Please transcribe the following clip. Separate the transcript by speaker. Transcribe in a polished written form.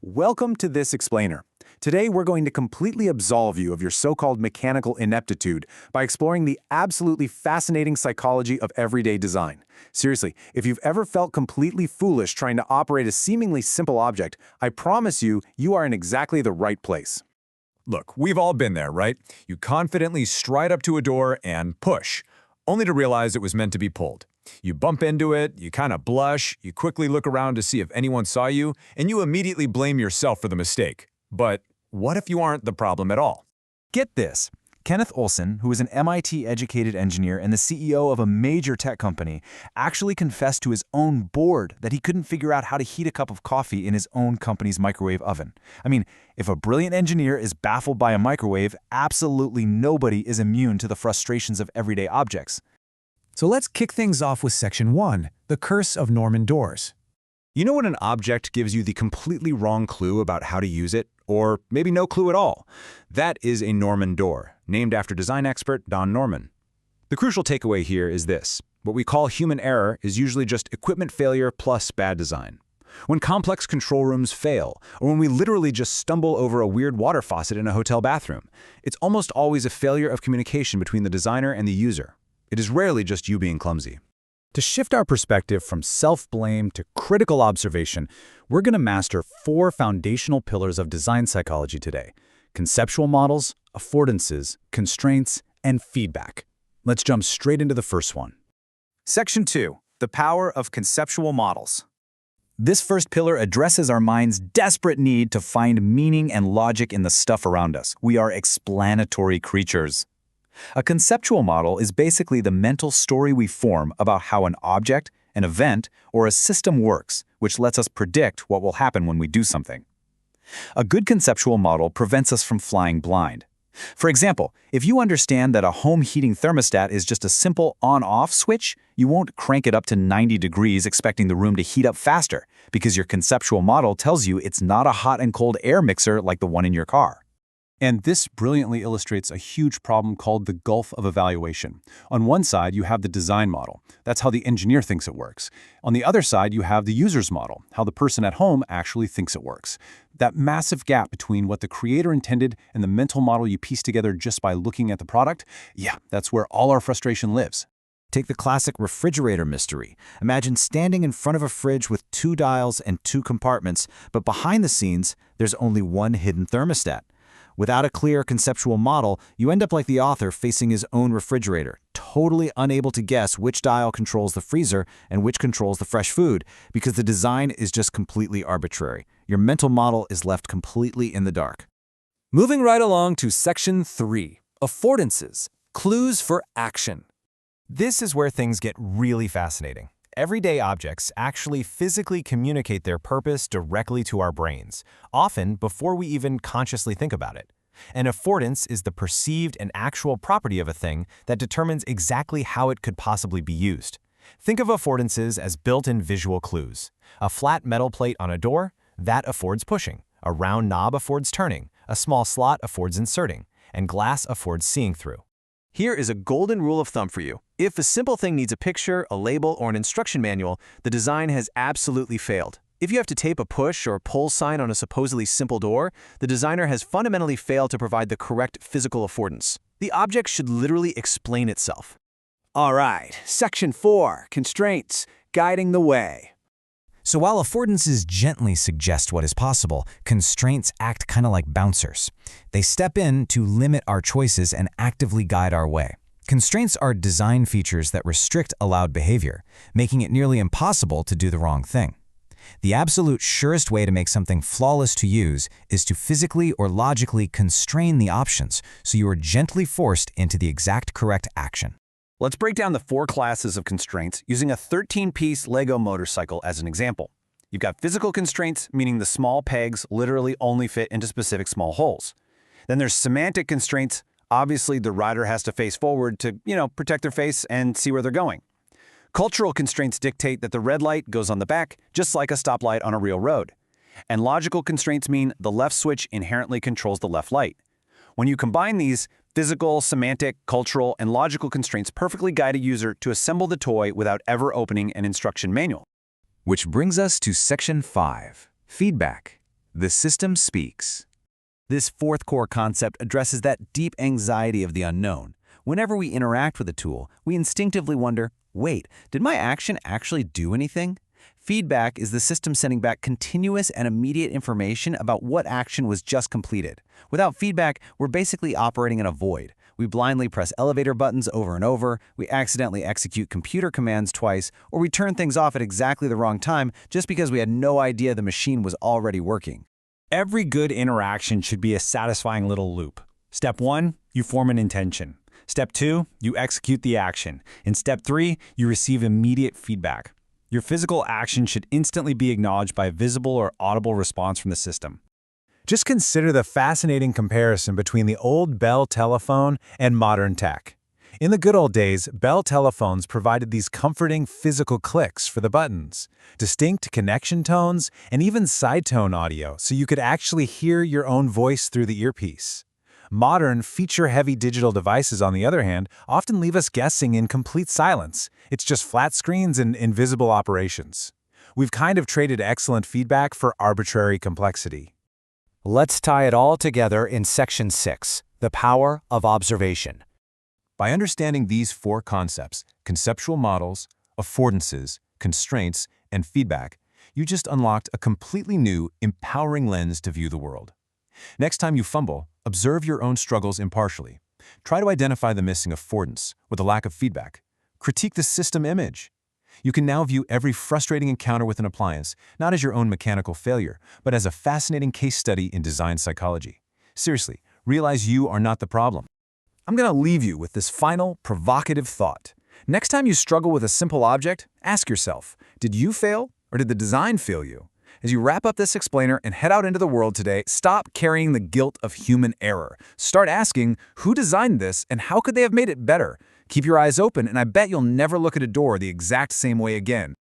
Speaker 1: Welcome to This Explainer. Today we're going to completely absolve you of your so-called mechanical ineptitude by exploring the absolutely fascinating psychology of everyday design. Seriously, if you've ever felt completely foolish trying to operate a seemingly simple object, I promise you, you are in exactly the right place.
Speaker 2: Look, we've all been there, right? You confidently stride up to a door and push, only to realize it was meant to be pulled. You bump into it, you kind of blush, you quickly look around to see if anyone saw you, and you immediately blame yourself for the mistake. But what if you aren't the problem at all?
Speaker 3: Get this. Kenneth Olson, who is an MIT-educated engineer and the CEO of a major tech company, actually confessed to his own board that he couldn't figure out how to heat a cup of coffee in his own company's microwave oven. I mean, if a brilliant engineer is baffled by a microwave, absolutely nobody is immune to the frustrations of everyday objects.
Speaker 4: So let's kick things off with Section 1, the curse of Norman doors.
Speaker 2: You know when an object gives you the completely wrong clue about how to use it, or maybe no clue at all? That is a Norman door, named after design expert Don Norman. The crucial takeaway here is this. What we call human error is usually just equipment failure plus bad design. When complex control rooms fail, or when we literally just stumble over a weird water faucet in a hotel bathroom, it's almost always a failure of communication between the designer and the user. It is rarely just you being clumsy.
Speaker 4: To shift our perspective from self-blame to critical observation, we're going to master 4 foundational pillars of design psychology today: conceptual models, affordances, constraints, and feedback. Let's jump straight into the first one.
Speaker 3: Section 2, the power of conceptual models. This first pillar addresses our mind's desperate need to find meaning and logic in the stuff around us. We are explanatory creatures. A conceptual model is basically the mental story we form about how an object, an event, or a system works, which lets us predict what will happen when we do something. A good conceptual model prevents us from flying blind. For example, if you understand that a home heating thermostat is just a simple on-off switch, you won't crank it up to 90 degrees expecting the room to heat up faster, because your conceptual model tells you it's not a hot and cold air mixer like the one in your car.
Speaker 1: And this brilliantly illustrates a huge problem called the gulf of evaluation. On one side, you have the design model. That's how the engineer thinks it works. On the other side, you have the user's model, how the person at home actually thinks it works. That massive gap between what the creator intended and the mental model you piece together just by looking at the product, yeah, that's where all our frustration lives.
Speaker 3: Take the classic refrigerator mystery. Imagine standing in front of a fridge with 2 dials and 2 compartments, but behind the scenes, there's only one hidden thermostat. Without a clear conceptual model, you end up like the author facing his own refrigerator, totally unable to guess which dial controls the freezer and which controls the fresh food, because the design is just completely arbitrary. Your mental model is left completely in the dark.
Speaker 5: Moving right along to Section 3, affordances, clues for action. This is where things get really fascinating. Everyday objects actually physically communicate their purpose directly to our brains, often before we even consciously think about it. An affordance is the perceived and actual property of a thing that determines exactly how it could possibly be used. Think of affordances as built-in visual clues. A flat metal plate on a door, that affords pushing. A round knob affords turning. A small slot affords inserting. And glass affords seeing through.
Speaker 1: Here is a golden rule of thumb for you. If a simple thing needs a picture, a label, or an instruction manual, the design has absolutely failed. If you have to tape a push or pull sign on a supposedly simple door, the designer has fundamentally failed to provide the correct physical affordance. The object should literally explain itself. All right, Section 4, constraints, guiding the way.
Speaker 3: So while affordances gently suggest what is possible, constraints act kind of like bouncers. They step in to limit our choices and actively guide our way. Constraints are design features that restrict allowed behavior, making it nearly impossible to do the wrong thing. The absolute surest way to make something flawless to use is to physically or logically constrain the options, so you are gently forced into the exact correct action.
Speaker 1: Let's break down the 4 classes of constraints using a 13-piece Lego motorcycle as an example. You've got physical constraints, meaning the small pegs literally only fit into specific small holes. Then there's semantic constraints. Obviously, the rider has to face forward to, protect their face and see where they're going. Cultural constraints dictate that the red light goes on the back, just like a stoplight on a real road. And logical constraints mean the left switch inherently controls the left light. When you combine these, physical, semantic, cultural, and logical constraints perfectly guide a user to assemble the toy without ever opening an instruction manual.
Speaker 3: Which brings us to Section 5, feedback. The system speaks.
Speaker 1: This fourth core concept addresses that deep anxiety of the unknown. Whenever we interact with a tool, we instinctively wonder, wait, did my action actually do anything? Feedback is the system sending back continuous and immediate information about what action was just completed. Without feedback, we're basically operating in a void. We blindly press elevator buttons over and over, we accidentally execute computer commands twice, or we turn things off at exactly the wrong time just because we had no idea the machine was already working.
Speaker 4: Every good interaction should be a satisfying little loop. Step 1, you form an intention. Step 2, you execute the action. In step 3, you receive immediate feedback. Your physical action should instantly be acknowledged by a visible or audible response from the system.
Speaker 2: Just consider the fascinating comparison between the old Bell telephone and modern tech. In the good old days, Bell telephones provided these comforting physical clicks for the buttons, distinct connection tones, and even side-tone audio so you could actually hear your own voice through the earpiece. Modern, feature-heavy digital devices, on the other hand, often leave us guessing in complete silence. It's just flat screens and invisible operations. We've kind of traded excellent feedback for arbitrary complexity.
Speaker 5: Let's tie it all together in Section 6, the power of observation. By understanding these four concepts, conceptual models, affordances, constraints, and feedback, you just unlocked a completely new, empowering lens to view the world. Next time you fumble, observe your own struggles impartially. Try to identify the missing affordance or the lack of feedback. Critique the system image. You can now view every frustrating encounter with an appliance not as your own mechanical failure, but as a fascinating case study in design psychology. Seriously, realize you are not the problem.
Speaker 3: I'm going to leave you with this final, provocative thought. Next time you struggle with a simple object, ask yourself, did you fail or did the design fail you? As you wrap up this explainer and head out into the world today, stop carrying the guilt of human error. Start asking, who designed this and how could they have made it better? Keep your eyes open, and I bet you'll never look at a door the exact same way again.